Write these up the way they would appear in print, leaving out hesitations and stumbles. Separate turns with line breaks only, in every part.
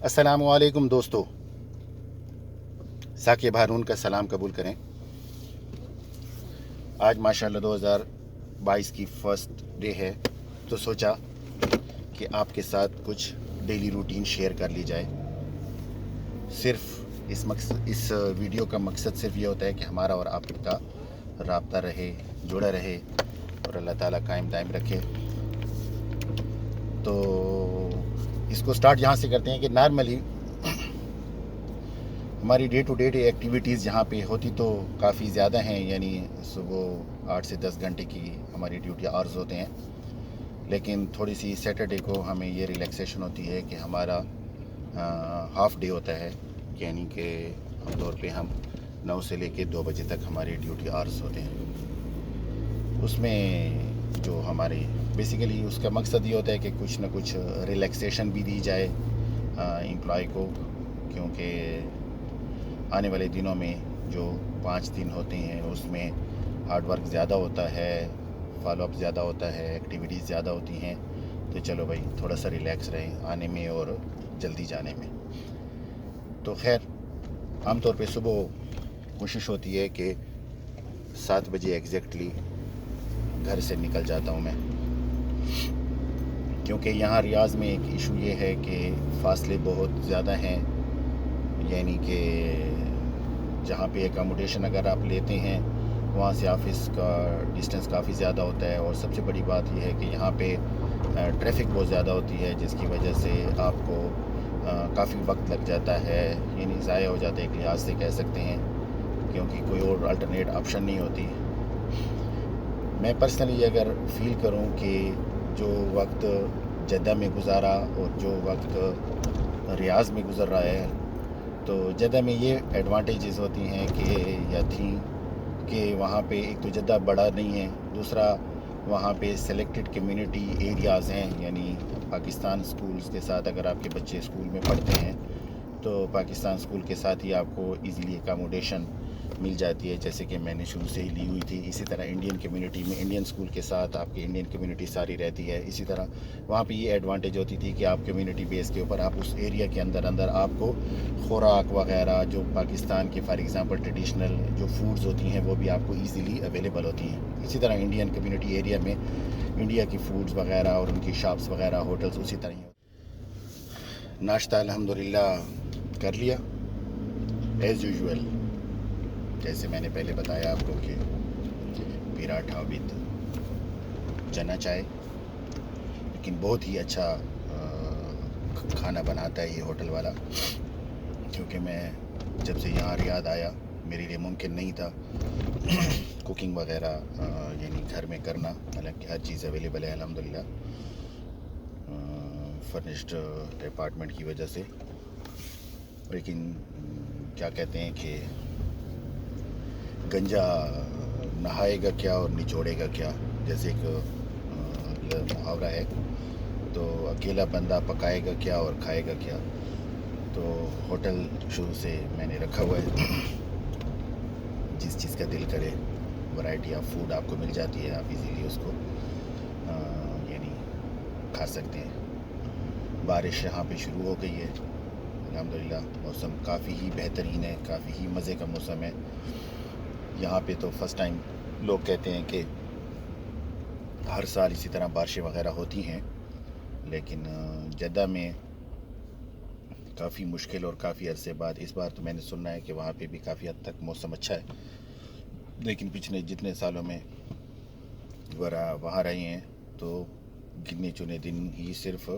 السلام علیکم دوستو، ثاقب ہارون کا سلام قبول کریں۔ آج ماشاءاللہ 2022 کی فرسٹ ڈے ہے، تو سوچا کہ آپ کے ساتھ کچھ ڈیلی روٹین شیئر کر لی جائے۔ صرف اس ویڈیو کا مقصد صرف یہ ہوتا ہے کہ ہمارا اور آپ کا رابطہ رہے، جڑا رہے، اور اللہ تعالیٰ قائم دائم رکھے۔ تو اس کو سٹارٹ یہاں سے کرتے ہیں کہ نارملی ہماری ڈے ٹو ڈے ایکٹیویٹیز یہاں پہ ہوتی تو کافی زیادہ ہیں، یعنی صبح 8 سے 10 گھنٹے کی ہماری ڈیوٹی آورز ہوتے ہیں، لیکن تھوڑی سی سیٹرڈے کو ہمیں یہ ریلیکسیشن ہوتی ہے کہ ہمارا ہاف ڈے ہوتا ہے، یعنی کہ عام طور پہ ہم 9 سے لے کے 2 بجے تک ہماری ڈیوٹی آورز ہوتے ہیں۔ اس میں جو ہماری بیسیکلی اس کا مقصد یہ ہوتا ہے کہ کچھ نہ کچھ ریلیکسیشن بھی دی جائے امپلائی کو، کیونکہ آنے والے دنوں میں جو 5 دن ہوتے ہیں اس میں ہارڈ ورک زیادہ ہوتا ہے، فالو اپ زیادہ ہوتا ہے، ایکٹیویٹیز زیادہ ہوتی ہیں، تو چلو بھائی تھوڑا سا ریلیکس رہیں آنے میں اور جلدی جانے میں۔ تو خیر عام طور پہ صبح کوشش ہوتی ہے کہ 7 بجے ایگزیکٹلی گھر سے نکل جاتا ہوں میں، کیونکہ یہاں ریاض میں ایک ایشو یہ ہے کہ فاصلے بہت زیادہ ہیں، یعنی کہ جہاں پہ اکاموڈیشن اگر آپ لیتے ہیں وہاں سے آفس کا ڈسٹنس کافی زیادہ ہوتا ہے، اور سب سے بڑی بات یہ ہے کہ یہاں پہ ٹریفک بہت زیادہ ہوتی ہے، جس کی وجہ سے آپ کو کافی وقت لگ جاتا ہے، یعنی ضائع ہو جاتا ہے ایک لحاظ سے کہہ سکتے ہیں، کیونکہ کوئی اور الٹرنیٹ آپشن نہیں ہوتی۔ میں پرسنلی اگر فیل کروں کہ جو وقت جدہ میں گزارا اور جو وقت ریاض میں گزر رہا ہے، تو جدہ میں یہ ایڈوانٹیجز ہوتی ہیں یا تھیں کہ وہاں پہ ایک تو جدہ بڑا نہیں ہے، دوسرا وہاں پہ سلیکٹڈ کمیونٹی ایریاز ہیں، یعنی پاکستان سکولز کے ساتھ اگر آپ کے بچے اسکول میں پڑھتے ہیں تو پاکستان سکول کے ساتھ ہی آپ کو ایزیلی اکاموڈیشن مل جاتی ہے، جیسے کہ میں نے شروع سے ہی لی ہوئی تھی۔ اسی طرح انڈین کمیونٹی میں انڈین سکول کے ساتھ آپ کی انڈین کمیونٹی ساری رہتی ہے، اسی طرح وہاں پہ یہ ایڈوانٹیج ہوتی تھی کہ آپ کمیونٹی بیس کے اوپر آپ اس ایریا کے اندر آپ کو خوراک وغیرہ جو پاکستان کے فار ایگزامپل ٹریڈیشنل جو فوڈز ہوتی ہیں وہ بھی آپ کو ایزیلی اویلیبل ہوتی ہیں۔ اسی طرح انڈین کمیونٹی ایریا میں انڈیا کی فوڈز وغیرہ اور ان کی شاپس وغیرہ، ہوٹلز اسی طرح ہی۔ ناشتہ الحمدللہ کر لیا ایز یوزول، جیسے میں نے پہلے بتایا آپ کو کہ پراٹھا وتھ چنا چائے، لیکن بہت ہی اچھا کھانا بناتا ہے یہ ہوٹل والا، کیونکہ میں جب سے یہاں ریاض آیا میرے لیے ممکن نہیں تھا کوکنگ وغیرہ یعنی گھر میں کرنا، حالانکہ ہر چیز اویلیبل ہے الحمدللہ فرنشڈ اپارٹمنٹ کی وجہ سے، لیکن کیا کہتے ہیں کہ گنجا نہائے گا کیا اور نچوڑے گا کیا، جیسے ایک محاورہ ہے، تو اکیلا بندہ پکائے گا کیا اور کھائے گا کیا۔ تو ہوٹل شروع سے میں نے رکھا ہوا ہے، جس چیز کا دل کرے ورائٹی آف فوڈ آپ کو مل جاتی ہے، آپ ایزیلی اس کو یعنی کھا سکتے ہیں۔ بارش یہاں پہ شروع ہو گئی ہے الحمدللہ، موسم کافی ہی بہترین ہے، کافی ہی مزے کا موسم ہے یہاں پہ۔ تو فرسٹ ٹائم لوگ کہتے ہیں کہ ہر سال اسی طرح بارشیں وغیرہ ہوتی ہیں، لیکن جدہ میں کافی مشکل اور کافی عرصے بعد اس بار تو میں نے سننا ہے کہ وہاں پہ بھی کافی حد تک موسم اچھا ہے، لیکن پچھلے جتنے سالوں میں وہاں رہے ہیں تو گنے چنے دن ہی، صرف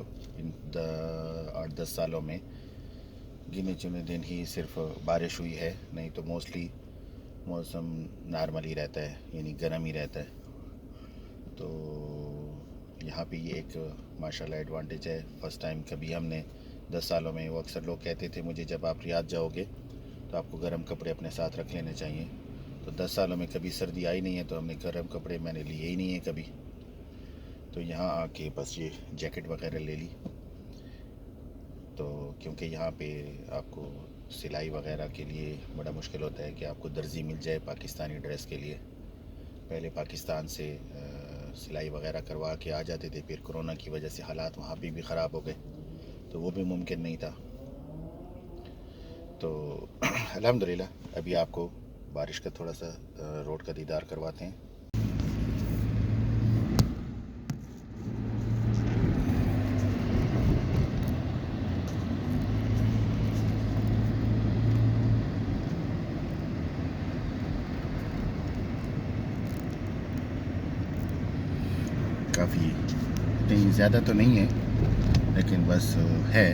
8-10 سالوں میں گنے چنے دن ہی صرف بارش ہوئی ہے، نہیں تو موسٹلی موسم نارمل ہی رہتا ہے، یعنی گرم ہی رہتا ہے۔ تو یہاں پہ یہ ایک ماشاءاللہ ایڈوانٹیج ہے۔ فرسٹ ٹائم کبھی ہم نے 10 سالوں میں، وہ اکثر لوگ کہتے تھے مجھے جب آپ ریاض جاؤ گے تو آپ کو گرم کپڑے اپنے ساتھ رکھ لینے چاہیے، تو 10 سالوں میں کبھی سردی آئی نہیں ہے، تو ہم نے گرم کپڑے میں نے لیے ہی نہیں ہیں کبھی، تو یہاں آ کے بس یہ جیکٹ وغیرہ لے لی۔ تو کیونکہ یہاں پہ آپ کو سلائی وغیرہ کے لیے بڑا مشکل ہوتا ہے کہ آپ کو درزی مل جائے پاکستانی ڈریس کے لیے، پہلے پاکستان سے سلائی وغیرہ کروا کے آ جاتے تھے، پھر کرونا کی وجہ سے حالات وہاں پہ بھی خراب ہو گئے، تو وہ بھی ممکن نہیں تھا۔ تو الحمدللہ ابھی آپ کو بارش کا تھوڑا سا روڈ کا دیدار کرواتے ہیں. کافی اتنی زیادہ تو نہیں ہے لیکن بس ہے،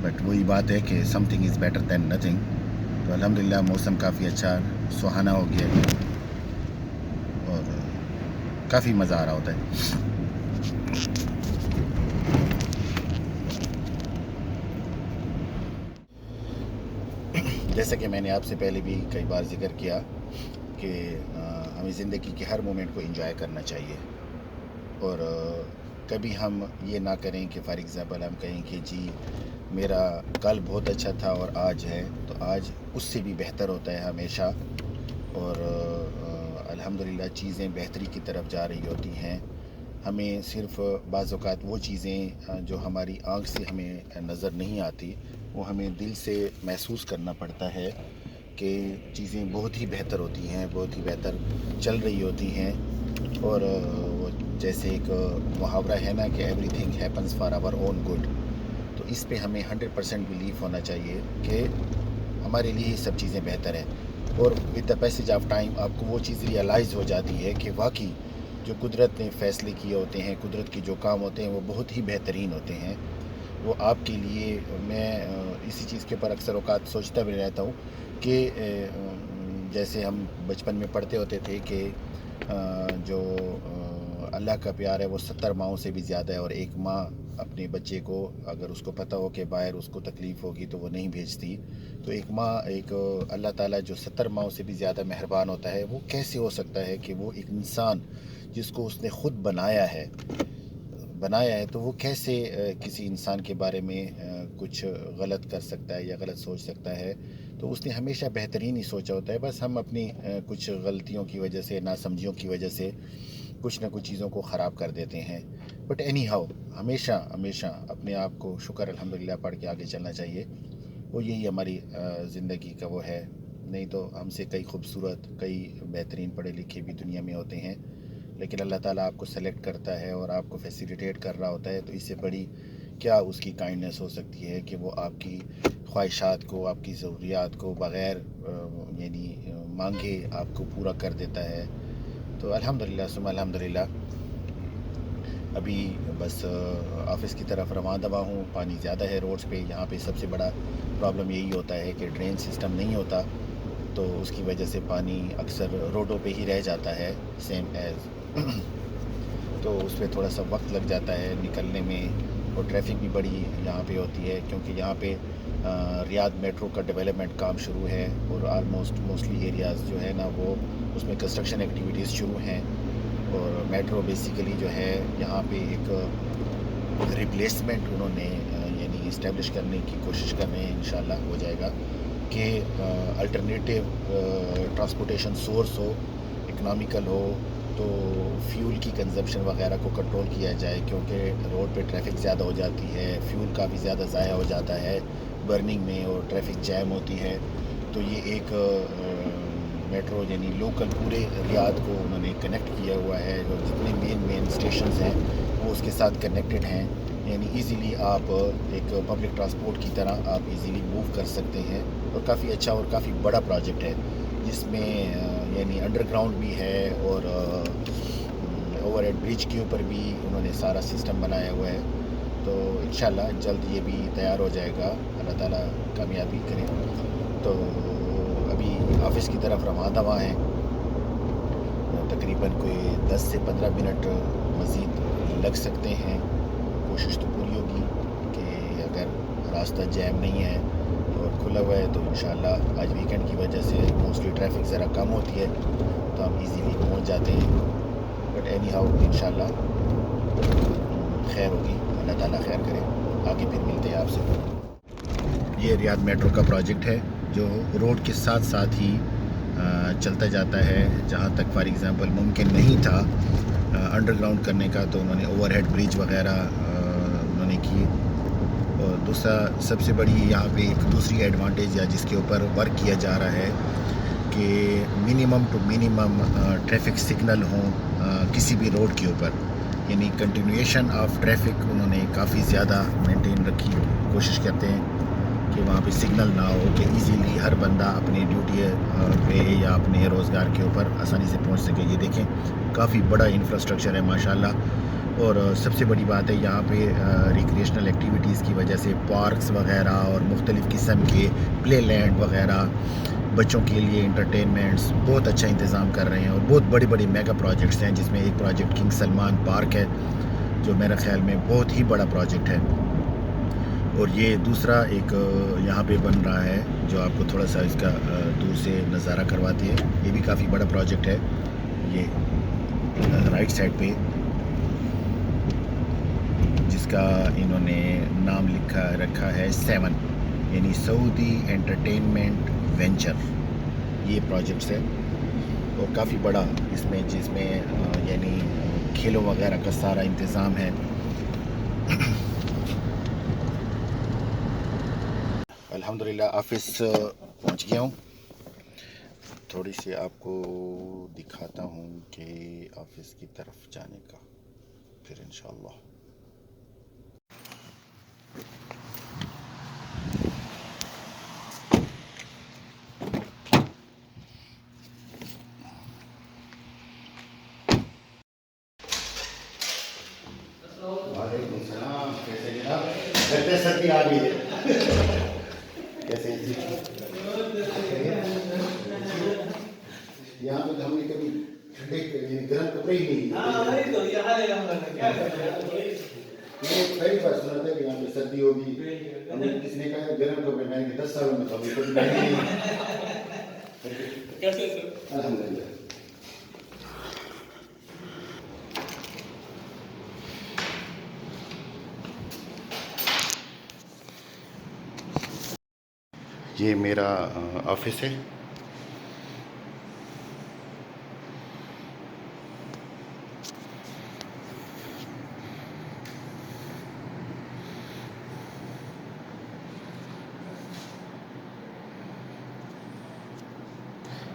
بٹ وہی بات ہے کہ some thing is better than nothing. تو الحمدللہ موسم کافی اچھا سہانا ہو گیا ہے اور کافی مزہ آ رہا ہوتا ہے. جیسا کہ میں نے آپ سے پہلے بھی کئی بار ذکر کیا کہ ہمیں زندگی کے ہر مومنٹ کو انجوائے کرنا چاہیے، اور کبھی ہم یہ نہ کریں کہ فار ایگزامپل ہم کہیں کہ جی میرا کل بہت اچھا تھا اور آج ہے تو آج اس سے بھی بہتر ہوتا ہے ہمیشہ. اور الحمدللہ چیزیں بہتری کی طرف جا رہی ہوتی ہیں. ہمیں صرف بعض اوقات وہ چیزیں جو ہماری آنکھ سے ہمیں نظر نہیں آتی وہ ہمیں دل سے محسوس کرنا پڑتا ہے کہ چیزیں بہت ہی بہتر ہوتی ہیں، بہت ہی بہتر چل رہی ہوتی ہیں. اور وہ جیسے ایک محاورہ ہے نا کہ everything happens for our own good, تو اس پہ ہمیں 100% بلیف ہونا چاہیے کہ ہمارے لیے ہی سب چیزیں بہتر ہیں. اور with the passage of time آپ کو وہ چیز ریئلائز ہو جاتی ہے کہ واقعی جو قدرت نے فیصلے کیے ہوتے ہیں، قدرت کے جو کام ہوتے ہیں وہ بہت ہی بہترین ہوتے ہیں. وہ آپ کے لیے، میں اسی چیز کے اوپر اکثر اوقات سوچتا بھی رہتا ہوں کہ جیسے ہم بچپن میں پڑھتے ہوتے تھے کہ جو اللہ کا پیار ہے وہ 70 ماؤں سے بھی زیادہ ہے، اور ایک ماں اپنے بچے کو اگر اس کو پتہ ہو کہ باہر اس کو تکلیف ہوگی تو وہ نہیں بھیجتی. تو ایک ماں، ایک اللہ تعالیٰ جو 70 ماؤں سے بھی زیادہ مہربان ہوتا ہے، وہ کیسے ہو سکتا ہے کہ وہ ایک انسان جس کو اس نے خود بنایا ہے تو وہ کیسے کسی انسان کے بارے میں کچھ غلط کر سکتا ہے یا غلط سوچ سکتا ہے. تو اس نے ہمیشہ بہترین ہی سوچا ہوتا ہے، بس ہم اپنی کچھ غلطیوں کی وجہ سے، ناسمجھیوں کی وجہ سے کچھ نہ کچھ چیزوں کو خراب کر دیتے ہیں. بٹ اینی ہاؤ ہمیشہ اپنے آپ کو شکر الحمدللہ پڑھ کے آگے چلنا چاہیے. وہ یہی ہماری زندگی کا وہ ہے. نہیں تو ہم سے کئی خوبصورت، کئی بہترین پڑھے لکھے بھی دنیا میں ہوتے ہیں، لیکن اللہ تعالیٰ آپ کو سلیکٹ کرتا ہے اور آپ کو فیسیلیٹیٹ کر رہا ہوتا ہے. تو اس سے بڑی کیا اس کی کائنڈنس ہو سکتی ہے کہ وہ آپ کی خواہشات کو، آپ کی ضروریات کو بغیر یعنی مانگے آپ کو پورا کر دیتا ہے. تو الحمدللہ ثم الحمدللہ. ابھی بس آفس کی طرف رواں دوا ہوں. پانی زیادہ ہے روڈز پہ. یہاں پہ سب سے بڑا پرابلم یہی ہوتا ہے کہ ڈرین سسٹم نہیں ہوتا، تو اس کی وجہ سے پانی اکثر روڈوں پہ ہی رہ جاتا ہے سیم ایز. تو اس پہ تھوڑا سا وقت لگ جاتا ہے نکلنے میں، اور ٹریفک بھی بڑی یہاں پہ ہوتی ہے کیونکہ یہاں پہ ریاض میٹرو کا ڈیولپمنٹ کام شروع ہے، اور موسٹلی ایریاز جو ہے نا وہ اس میں کنسٹرکشن ایکٹیویٹیز شروع ہیں. اور میٹرو بیسیکلی جو ہے یہاں پہ ایک ریپلیسمنٹ انہوں نے یعنی اسٹیبلش کرنے کی کوشش کر رہے ہیں. انشاءاللہ ہو جائے گا کہ الٹرنیٹیو ٹرانسپورٹیشن سورس ہو، اکنامیکل ہو، تو فیول کی کنزمپشن وغیرہ کو کنٹرول کیا جائے، کیونکہ روڈ پہ ٹریفک زیادہ ہو جاتی ہے، فیول کافی زیادہ ضائع ہو جاتا ہے برننگ میں، اور ٹریفک جیم ہوتی ہے. تو یہ ایک میٹرو یعنی لوکل پورے ریاض کو انہوں نے کنیکٹ کیا ہوا ہے. جو جتنے مین اسٹیشنز ہیں وہ اس کے ساتھ کنیکٹڈ ہیں، یعنی ایزیلی آپ ایک پبلک ٹرانسپورٹ کی طرح آپ ایزیلی موو کر سکتے ہیں. اور کافی اچھا اور کافی بڑا پروجیکٹ ہے جس میں یعنی انڈر گراؤنڈ بھی ہے، اور اوور ہیڈ برج کے اوپر بھی انہوں نے سارا سسٹم بنایا ہوا ہے. تو انشاءاللہ جلد یہ بھی تیار ہو جائے گا، اللہ تعالیٰ کامیابی کرے. تو ابھی آفس کی طرف رواں دواں ہیں. تقریباً کوئی 10 سے 15 منٹ مزید لگ سکتے ہیں. کوشش تو پوری ہوگی کہ اگر راستہ جیم نہیں ہے اور کھلا ہوا ہے تو انشاءاللہ آج ویکنڈ کی وجہ سے موسٹلی ٹریفک ذرا کم ہوتی ہے تو ہم ایزیلی پہنچ جاتے ہیں. بٹ اینی ہاؤ انشاءاللہ خیر ہوگی، اللہ تعالیٰ خیر کرے. آگے پھر ملتے ہیں آپ سے. یہ ریاض میٹرو کا پروجیکٹ ہے جو روڈ کے ساتھ ساتھ ہی چلتا جاتا ہے. جہاں تک فار ایگزامپل ممکن نہیں تھا انڈر گراؤنڈ کرنے کا تو انہوں نے اوور ہیڈ برج وغیرہ انہوں نے کی. اور دوسرا سب سے بڑی یہاں پہ ایک دوسری ایڈوانٹیج ہے جس کے اوپر ورک کیا جا رہا ہے کہ minimum to minimum traffic signal ہوں کسی بھی روڈ کے اوپر، یعنی کنٹینویشن آف ٹریفک انہوں نے کافی زیادہ مینٹین رکھی، کوشش کرتے ہیں کہ وہاں پہ سگنل نہ ہو کہ ایزیلی ہر بندہ اپنی ڈیوٹی پہ یا اپنے روزگار کے اوپر آسانی سے پہنچ سکے۔ یہ دیکھیں کافی بڑا انفراسٹرکچر ہے ماشاءاللہ، اور سب سے بڑی بات ہے یہاں پہ ریکریشنل ایکٹیویٹیز کی وجہ سے پارکس وغیرہ اور مختلف قسم کے پلے لینڈ وغیرہ، بچوں کے لیے انٹرٹینمنٹس بہت اچھا انتظام کر رہے ہیں، اور بہت بڑی بڑی میگا پروجیکٹس ہیں، جس میں ایک پروجیکٹ کنگ سلمان پارک ہے جو میرے خیال میں بہت ہی بڑا پروجیکٹ ہے، اور یہ دوسرا ایک یہاں پہ بن رہا ہے جو آپ کو تھوڑا سا اس کا دور سے نظارہ کرواتی ہے، یہ بھی کافی بڑا پروجیکٹ ہے، یہ رائٹ سائڈ پہ، جس کا انہوں نے نام رکھا ہے 7، یعنی سعودی انٹرٹینمنٹ وینچر، یہ پروجیکٹس ہے، اور کافی بڑا جس میں یعنی کھیلوں وغیرہ کا سارا انتظام ہے۔ الحمدللہ آفس پہنچ گیا ہوں، تھوڑی سی آپ کو دکھاتا ہوں کہ آفس کی طرف جانے کا، پھر انشاءاللہ۔ وعلیکم السلام، کیسے جناب؟ گھر سردی آ گئی ہے، کیسے ہیں جی؟ یہاں پہ ہم نے کبھی ٹھنڈے گرم کپڑے ہی نہیں پہلی بار سنا تھا کہ یہاں پہ سردی ہوگی، ہمیں کسی نے کہا گرم کپڑے، میں نے 10 سالوں میں کبھی پہنے نہیں۔ الحمدللہ۔ یہ میرا آفس ہے،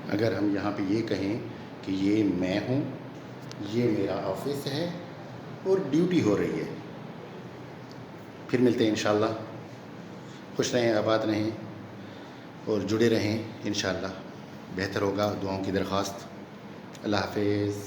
اگر ہم یہاں پہ یہ کہیں کہ یہ میں ہوں، یہ میرا آفس ہے اور ڈیوٹی ہو رہی ہے۔ پھر ملتے ہیں انشاءاللہ، خوش رہیں، آباد رہیں اور جڑے رہیں، انشاءاللہ بہتر ہوگا، دعاؤں کی درخواست۔ اللہ حافظ۔